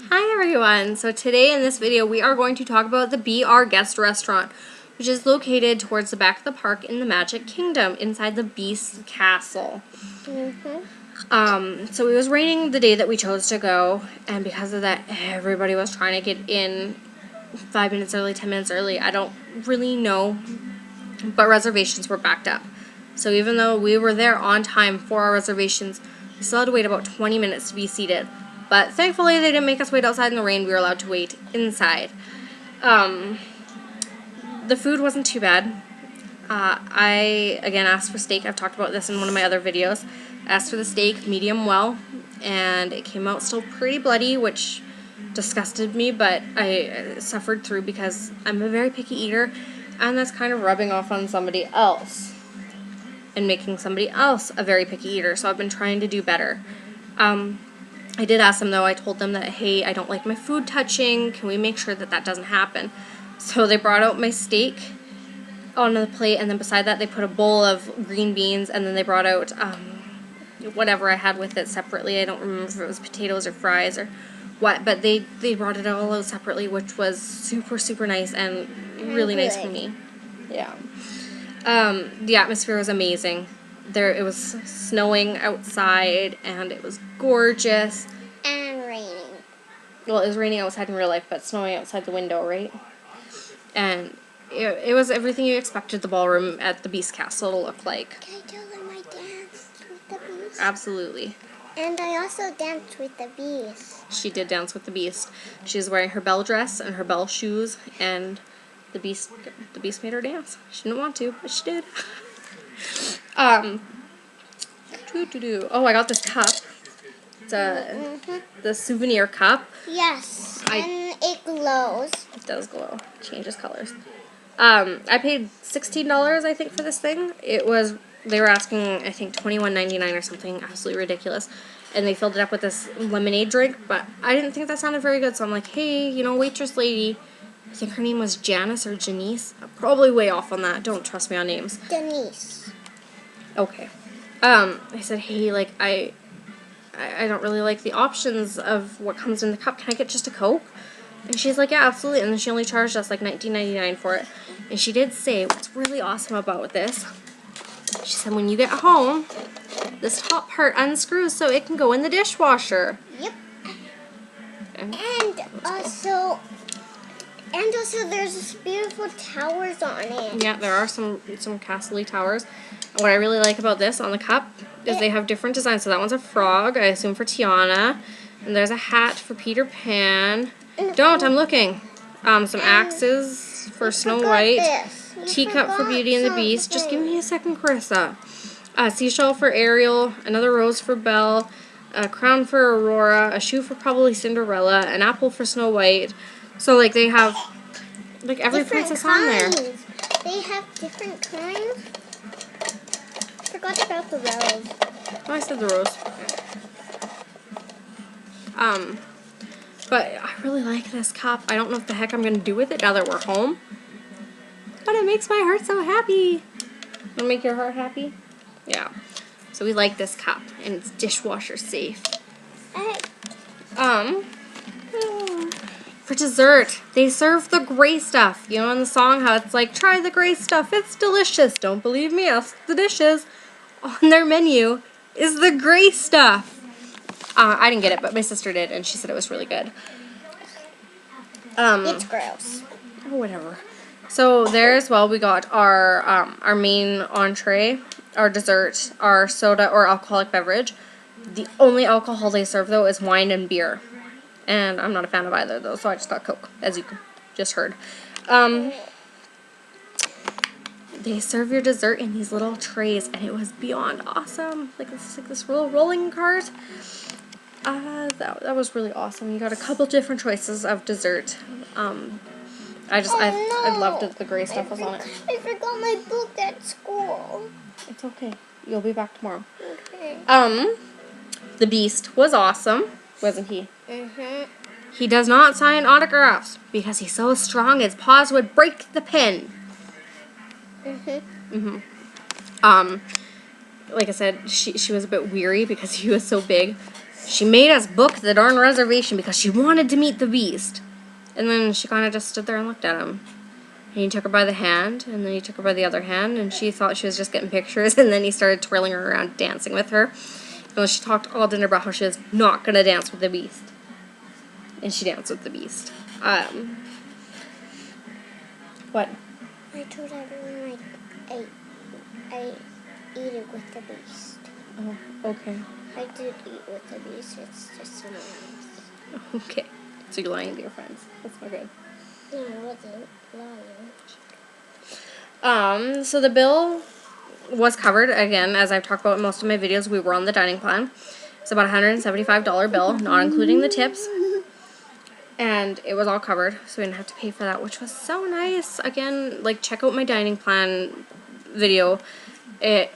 Hi everyone! So today in this video we are going to talk about the Be Our Guest restaurant, which is located towards the back of the park in the Magic Kingdom inside the Beast Castle. So it was raining the day that we chose to go, and because of that everybody was trying to get in 5 minutes early, 10 minutes early. I don't really know, but reservations were backed up. So even though we were there on time for our reservations, we still had to wait about 20 minutes to be seated. But thankfully they didn't make us wait outside in the rain. We were allowed to wait inside. The food wasn't too bad. I, again, asked for steak. I've talked about this in one of my other videos. I asked for the steak medium well, and it came out still pretty bloody, which disgusted me, but I suffered through because I'm a very picky eater, and that's kind of rubbing off on somebody else and making somebody else a very picky eater, so I've been trying to do better. I did ask them, though. I told them that, hey, I don't like my food touching. Can we make sure that that doesn't happen? So they brought out my steak on the plate, and then beside that they put a bowl of green beans, and then they brought out whatever I had with it separately. I don't remember if it was potatoes or fries or what, but they brought it all out separately, which was super, super nice and really nice for me. Yeah. The atmosphere was amazing. It was snowing outside, and it was gorgeous. And raining. Well, it was raining outside in real life, but snowing outside the window, right? And it was everything you expected the ballroom at the Beast Castle to look like. Can I tell them I danced with the beast? Absolutely. And I also danced with the beast. She did dance with the Beast. She was wearing her bell dress and her bell shoes, and the Beast made her dance. She didn't want to, but she did. Oh, I got this cup. It's the souvenir cup. Yes, and it glows. It does glow. It changes colors. I paid $16, I think, for this thing. They were asking, I think, $21.99 or something absolutely ridiculous. And they filled it up with this lemonade drink, but I didn't think that sounded very good, so I'm like, hey, waitress lady, I think her name was Janice or Janice. I'm probably way off on that. Don't trust me on names. Denise. Okay. I said, hey, like, I don't really like the options of what comes in the cup. Can I get just a Coke? And she's like, yeah, absolutely. And then she only charged us like $19.99 for it. And she did say what's really awesome about this. She said when you get home, this top part unscrews so it can go in the dishwasher. Yep. And also there's this beautiful towers on it. yeah, there are some castle-y towers. And what I really like about this on the cup is they have different designs. So that one's a frog, I assume for Tiana. And there's a hat for Peter Pan. I'm looking. Some axes for Snow White. Teacup for Beauty and the Beast. Just give me a second, Carissa. A seashell for Ariel. Another rose for Belle. A crown for Aurora. A shoe for probably Cinderella. An apple for Snow White. So, like, they have, like, every princess on there. They have different kinds. Forgot about the rose. Oh, I said the rose. But I really like this cup. I don't know what the heck I'm going to do with it now that we're home. But it makes my heart so happy. Want to make your heart happy? Yeah. So we like this cup, and it's dishwasher safe. For dessert, they serve the gray stuff. You know in the song how it's like, try the gray stuff, it's delicious. Don't believe me, ask the dishes. On their menu is the gray stuff. I didn't get it, but my sister did, and she said it was really good. It's gross. Oh, whatever. So there as well, we got our main entree, our dessert, our soda or alcoholic beverage. The only alcohol they serve, though, is wine and beer. And I'm not a fan of either of those, so I just got Coke, as you just heard. They serve your dessert in these little trays, and it was beyond awesome. Like this little rolling cart. That was really awesome. You got a couple different choices of dessert. I loved it. The gray stuff was on it. I forgot my book at school. It's okay. You'll be back tomorrow. Okay. The Beast was awesome, wasn't he? Mhm. He does not sign autographs because he's so strong his paws would break the pen. Like I said, she was a bit weary because he was so big. She made us book the darn reservation because she wanted to meet the Beast. And then she kind of just stood there and looked at him. And he took her by the hand, and then he took her by the other hand, and she thought she was just getting pictures, and then he started twirling her around, dancing with her. And she talked all dinner about how she was not going to dance with the Beast. And she danced with the Beast. What? I told everyone I eat it with the Beast. Oh, okay. I did eat with the Beast. It's just someone else. Okay. So you're lying to your friends. That's not good. No, I wasn't lying. So the bill was covered. Again, as I've talked about in most of my videos, we were on the dining plan. It's about a $175 bill, not including the tips. And it was all covered, so we didn't have to pay for that, which was so nice. Again, like, check out my dining plan video. It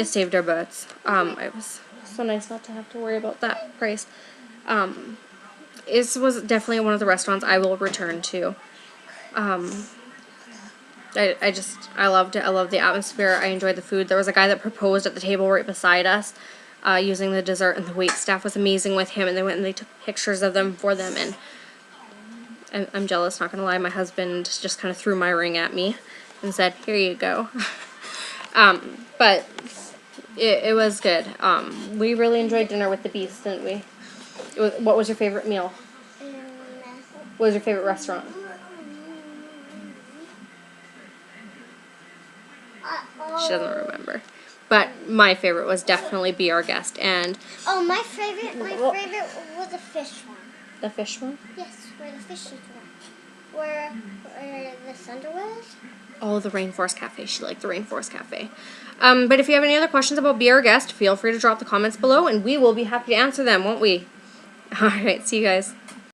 saved our butts. It was so nice not to have to worry about that price. This was definitely one of the restaurants I will return to. I loved it. I loved the atmosphere. I enjoyed the food. There was a guy that proposed at the table right beside us, using the dessert, and the wait staff was amazing with him, and they went and they took pictures of them for them, and I'm jealous, not gonna lie. My husband just kind of threw my ring at me and said, "Here you go." But it was good. We really enjoyed dinner with the Beast, didn't we? What was your favorite meal? What was your favorite restaurant? She doesn't remember. But my favorite was definitely Be Our Guest. And oh, my favorite was the fish one. the fish one? Yes, where the fish is one. Where the thunder was. Oh, the Rainforest Cafe. She liked the Rainforest Cafe. But if you have any other questions about Be Our Guest, feel free to drop the comments below, and we will be happy to answer them, won't we? Alright, see you guys.